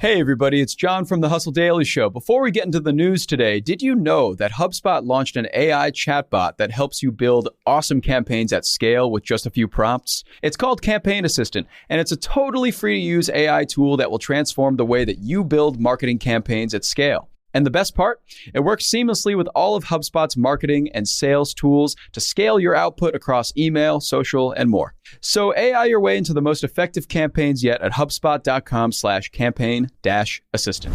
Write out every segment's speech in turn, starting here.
Hey everybody, it's John from the Hustle Daily Show. Before we get into the news today, did you know that HubSpot launched an AI chatbot that helps you build awesome campaigns at scale with just a few prompts? It's called Campaign Assistant, and it's a totally free-to-use AI tool that will transform the way that you build marketing campaigns at scale. And the best part? It works seamlessly with all of HubSpot's marketing and sales tools to scale your output across email, social, and more. So AI your way into the most effective campaigns yet at HubSpot.com/campaign-assistant.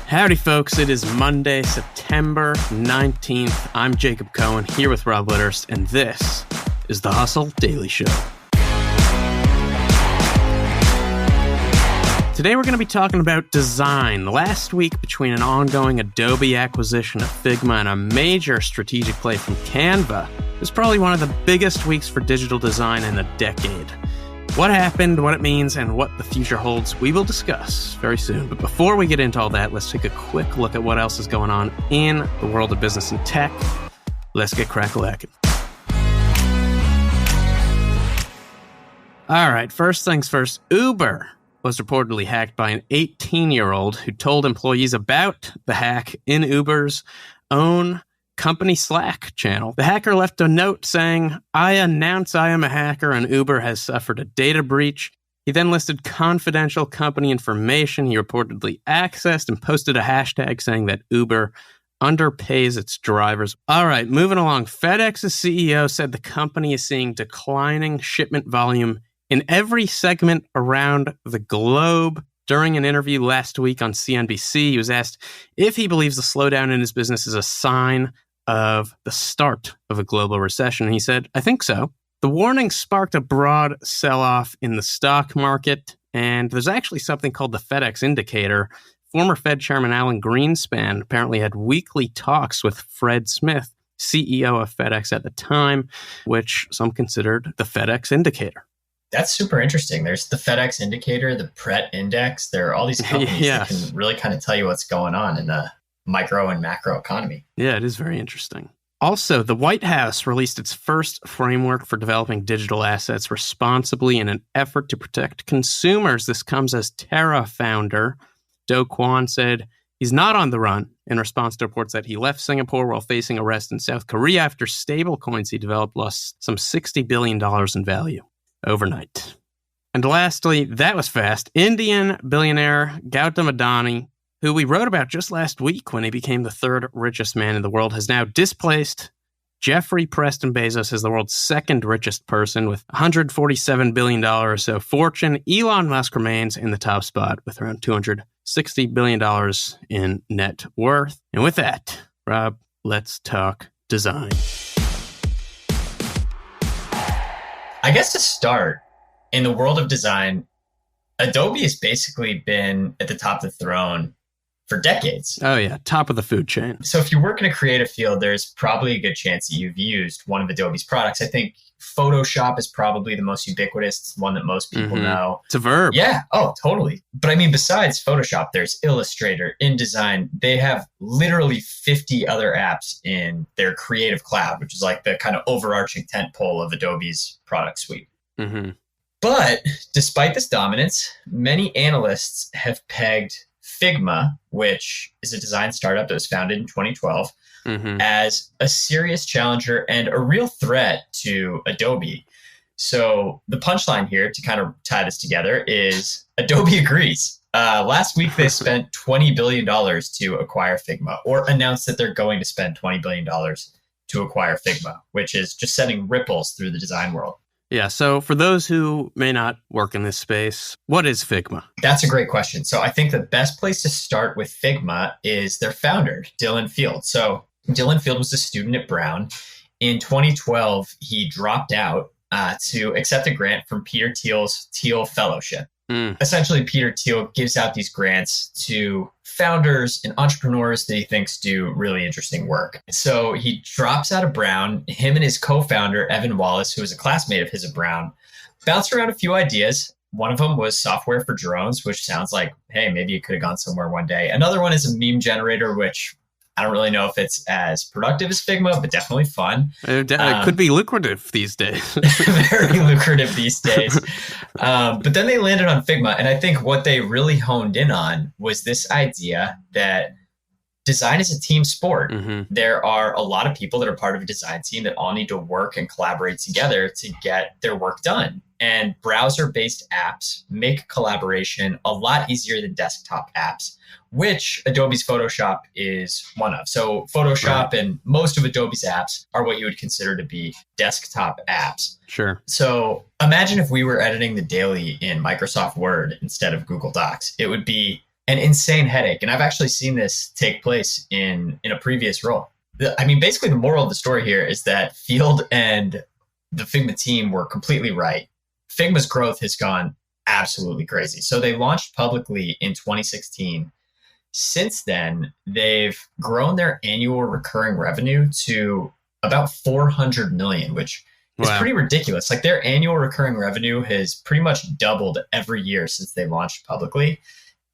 Howdy, folks. It is Monday, September 19th. I'm Jacob Cohen here with Rob Litterst, and this is the Hustle Daily Show. Today we're going to be talking about design. Last week, between an ongoing Adobe acquisition of Figma and a major strategic play from Canva, it was probably one of the biggest weeks for digital design in a decade. What happened, what it means, and what the future holds, we will discuss very soon. But before we get into all that, let's take a quick look at what else is going on in the world of business and tech. Let's get crack-a-lackin'. All right, first things first, Uber was reportedly hacked by an 18-year-old who told employees about the hack in Uber's own company Slack channel. The hacker left a note saying, "I announce I am a hacker and Uber has suffered a data breach." He then listed confidential company information he reportedly accessed and posted a hashtag saying that Uber underpays its drivers. All right, moving along. FedEx's CEO said the company is seeing declining shipment volume in every segment around the globe. During an interview last week on CNBC, he was asked if he believes the slowdown in his business is a sign of the start of a global recession. And he said, "I think so." The warning sparked a broad sell-off in the stock market, and there's actually something called the FedEx indicator. Former Fed Chairman Alan Greenspan apparently had weekly talks with Fred Smith, CEO of FedEx at the time, which some considered the FedEx indicator. That's super interesting. There's the FedEx indicator, the Pret index. There are all these companies that can really kind of tell you what's going on in the micro and macro economy. Yeah, it is very interesting. Also, the White House released its first framework for developing digital assets responsibly in an effort to protect consumers. This comes as Terra founder Do Kwon said he's not on the run in response to reports that he left Singapore while facing arrest in South Korea after stablecoins he developed lost some $60 billion in value overnight. And lastly, that was fast, Indian billionaire Gautam Adani, who we wrote about just last week when he became the third richest man in the world, has now displaced Jeffrey Preston Bezos as the world's second richest person with $147 billion or so fortune. Elon Musk remains in the top spot with around $260 billion in net worth. And with that, Rob, let's talk design. I guess to start, in the world of design, Adobe has basically been at the top of the throne for decades. Oh yeah, top of the food chain. So if you work in a creative field, there's probably a good chance that you've used one of Adobe's products. I think Photoshop is probably the most ubiquitous. It's one that most people know. It's a verb. Yeah. Oh, totally. But I mean, besides Photoshop, there's Illustrator, InDesign. They have literally 50 other apps in their Creative Cloud, which is like the kind of overarching tentpole of Adobe's product suite. But despite this dominance, many analysts have pegged Figma, which is a design startup that was founded in 2012, as a serious challenger and a real threat to Adobe. So the punchline here, to kind of tie this together, is Adobe agrees. Last week, they spent $20 billion to acquire Figma, or announced that they're going to spend $20 billion to acquire Figma, which is just sending ripples through the design world. Yeah, so for those who may not work in this space, what is Figma? That's a great question. So I think the best place to start with Figma is their founder, Dylan Field. So Dylan Field was a student at Brown. In 2012, he dropped out to accept a grant from Peter Thiel's Thiel Fellowship. Essentially, Peter Thiel gives out these grants to founders and entrepreneurs that he thinks do really interesting work. So he drops out of Brown. Him and his co-founder, Evan Wallace, who was a classmate of his at Brown, bounced around a few ideas. One of them was software for drones, which sounds like, hey, maybe it could have gone somewhere one day. Another one is a meme generator, which I don't really know if it's as productive as Figma, but definitely fun. It could be lucrative these days. Very lucrative these days. But then they landed on Figma. And I think what they really honed in on was this idea that design is a team sport. Mm-hmm. There are a lot of people that are part of a design team that all need to work and collaborate together to get their work done. And browser-based apps make collaboration a lot easier than desktop apps, which Adobe's Photoshop is one of. So Photoshop and most of Adobe's apps are what you would consider to be desktop apps. Sure. So imagine if we were editing the daily in Microsoft Word instead of Google Docs. It would be an insane headache. And I've actually seen this take place in a previous role. I mean, basically the moral of the story here is that Field and the Figma team were completely right. Figma's growth has gone absolutely crazy. So they launched publicly in 2016. Since then, they've grown their annual recurring revenue to about 400 million, which is pretty ridiculous. Like their annual recurring revenue has pretty much doubled every year since they launched publicly.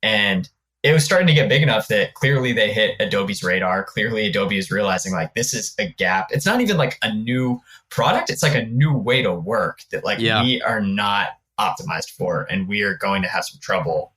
And it was starting to get big enough that clearly they hit Adobe's radar. Clearly Adobe is realizing like this is a gap. It's not even like a new product. It's like a new way to work that we are not optimized for. And we are going to have some trouble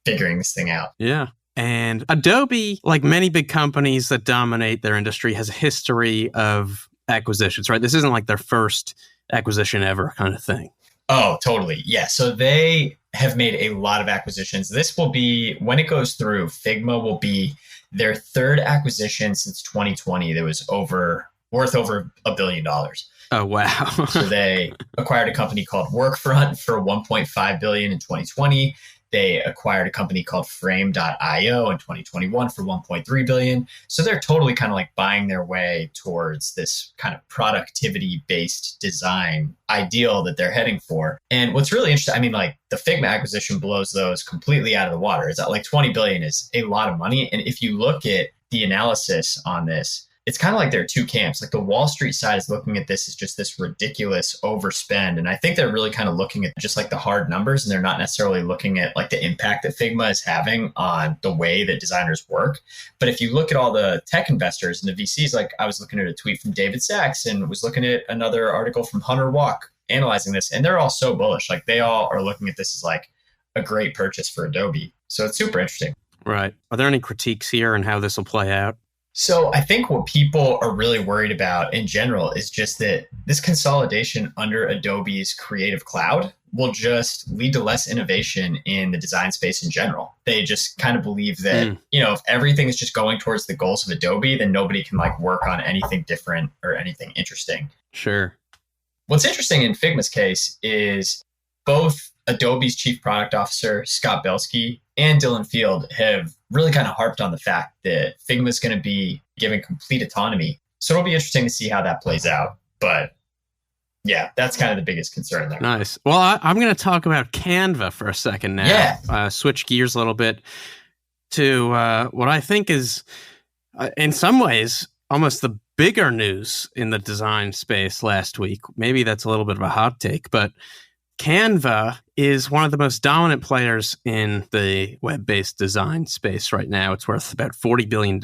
figuring this thing out. Yeah. And Adobe, like many big companies that dominate their industry, has a history of acquisitions, right? This isn't like their first acquisition ever kind of thing. Oh, totally. Yeah. So they have made a lot of acquisitions. This will be, when it goes through, Figma will be their third acquisition since 2020 that was worth over $1 billion. Oh, wow. So they acquired a company called Workfront for $1.5 billion in 2020. They acquired a company called Frame.io in 2021 for $1.3 billion. So they're totally kind of like buying their way towards this kind of productivity-based design ideal that they're heading for. And what's really interesting, I mean, like the Figma acquisition blows those completely out of the water. It's like 20 billion is a lot of money. And if you look at the analysis on this, it's kind of like there are two camps. Like the Wall Street side is looking at this as just this ridiculous overspend. And I think they're really kind of looking at just like the hard numbers, and they're not necessarily looking at like the impact that Figma is having on the way that designers work. But if you look at all the tech investors and the VCs, like I was looking at a tweet from David Sachs and was looking at another article from Hunter Walk analyzing this, and they're all so bullish. Like they all are looking at this as like a great purchase for Adobe. So it's super interesting. Right. Are there any critiques here on how this will play out? So I think what people are really worried about in general is just that this consolidation under Adobe's Creative Cloud will just lead to less innovation in the design space in general. They just kind of believe that, if everything is just going towards the goals of Adobe, then nobody can like work on anything different or anything interesting. Sure. What's interesting in Figma's case is both Adobe's chief product officer, Scott Belsky, and Dylan Field have really kind of harped on the fact that Figma is going to be given complete autonomy. So it'll be interesting to see how that plays out. But yeah, that's kind of the biggest concern there. Nice. Well, I'm going to talk about Canva for a second now. Yeah. Switch gears a little bit to what I think is, in some ways, almost the bigger news in the design space last week. Maybe that's a little bit of a hot take, but Canva is one of the most dominant players in the web-based design space right now. It's worth about $40 billion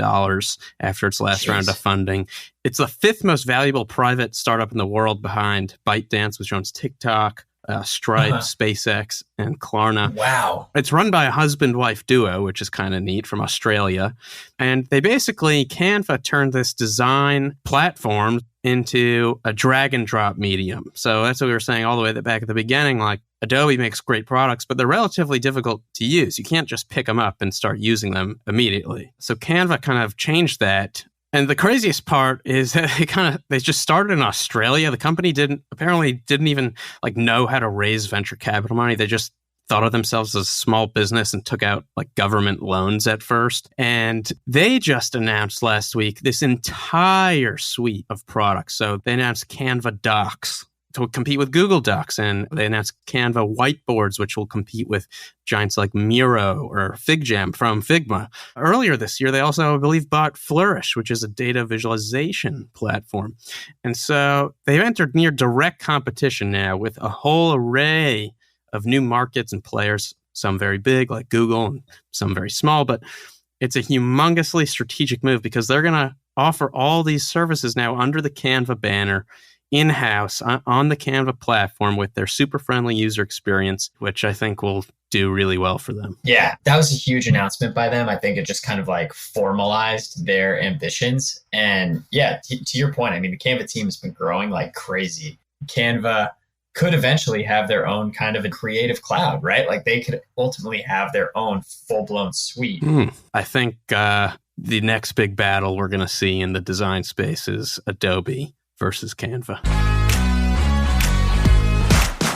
after its last round of funding. It's the fifth most valuable private startup in the world behind ByteDance, which owns TikTok, Stripe, SpaceX, and Klarna. Wow. It's run by a husband-wife duo, which is kind of neat, from Australia. And they basically, Canva turned this design platform into a drag and drop medium. So that's what we were saying all the way back at the beginning. Like Adobe makes great products, but they're relatively difficult to use. You can't just pick them up and start using them immediately. So Canva kind of changed that. And the craziest part is that they just started in Australia. The company didn't even like know how to raise venture capital money. They just thought of themselves as a small business and took out like government loans at first. And they just announced last week this entire suite of products. So they announced Canva Docs to compete with Google Docs, and they announced Canva Whiteboards, which will compete with giants like Miro or FigJam from Figma. Earlier this year, they also, I believe, bought Flourish, which is a data visualization platform. And so they've entered near direct competition now with a whole array of new markets and players, some very big like Google and some very small. But it's a humongously strategic move because they're going to offer all these services now under the Canva banner, in-house on the Canva platform with their super friendly user experience, which I think will do really well for them. Yeah, that was a huge announcement by them. I think it just kind of like formalized their ambitions. And yeah, to your point, I mean, the Canva team has been growing like crazy. Canva could eventually have their own kind of a creative cloud, right? Like they could ultimately have their own full-blown suite. I think the next big battle we're going to see in the design space is Adobe versus Canva.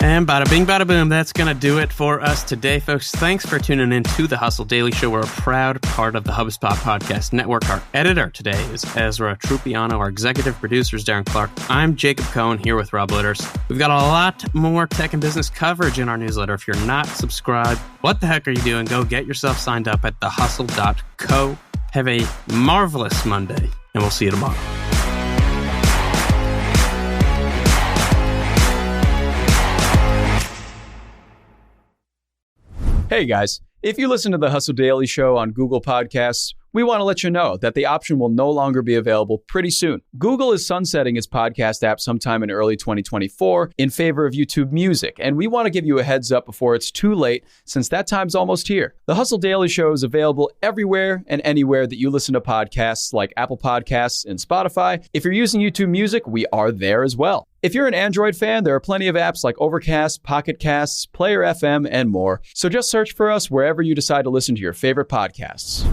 And bada bing, bada boom, that's going to do it for us today, folks. Thanks for tuning in to The Hustle Daily Show. We're a proud part of the HubSpot Podcast Network. Our editor today is Ezra Trupiano. Our executive producer is Darren Clark. I'm Jacob Cohen here with Rob Litterst. We've got a lot more tech and business coverage in our newsletter. If you're not subscribed, what the heck are you doing? Go get yourself signed up at thehustle.co. Have a marvelous Monday, and we'll see you tomorrow. Hey guys, if you listen to the Hustle Daily Show on Google Podcasts, we want to let you know that the option will no longer be available pretty soon. Google is sunsetting its podcast app sometime in early 2024 in favor of YouTube Music, and we want to give you a heads up before it's too late since that time's almost here. The Hustle Daily Show is available everywhere and anywhere that you listen to podcasts like Apple Podcasts and Spotify. If you're using YouTube Music, we are there as well. If you're an Android fan, there are plenty of apps like Overcast, Pocket Casts, Player FM, and more. So just search for us wherever you decide to listen to your favorite podcasts.